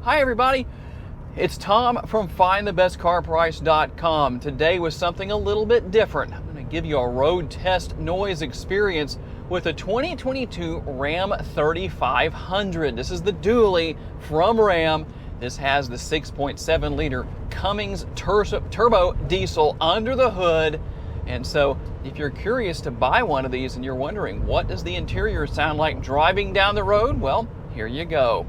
Hi everybody, it's Tom from FindTheBestCarPrice.com. Today was something a little bit different. I'm going to give you a road test noise experience with a 2022 Ram 3500. This is the dually from Ram. This has the 6.7 liter Cummins turbo diesel under the hood. And so if you're curious to buy one of these and you're wondering what does the interior sound like driving down the road, well, here you go.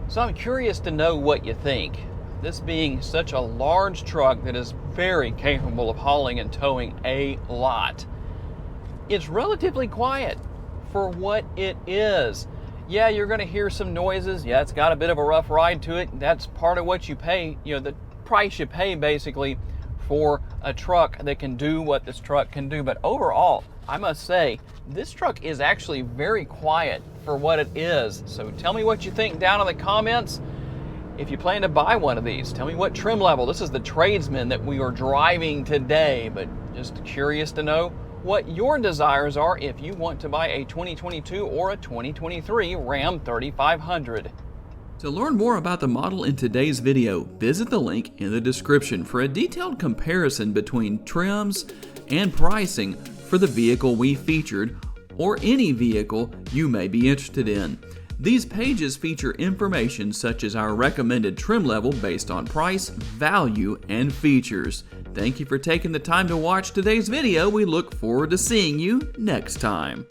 So I'm curious to know what you think. This being such a large truck that is very capable of hauling and towing a lot. It's relatively quiet for what it is. Yeah, you're going to hear some noises. Yeah, it's got a bit of a rough ride to it. That's part of what you pay, the price you pay basically for a truck that can do what this truck can do. But overall, I must say, this truck is actually very quiet for what it is. So tell me what you think down in the comments. If you plan to buy one of these, tell me what trim level. This is the Tradesman that we are driving today, but just curious to know what your desires are if you want to buy a 2022 or a 2023 Ram 3500. To learn more about the model in today's video, visit the link in the description for a detailed comparison between trims and pricing for the vehicle we featured or any vehicle you may be interested in. These pages feature information such as our recommended trim level based on price, value, and features. Thank you for taking the time to watch today's video. We look forward to seeing you next time.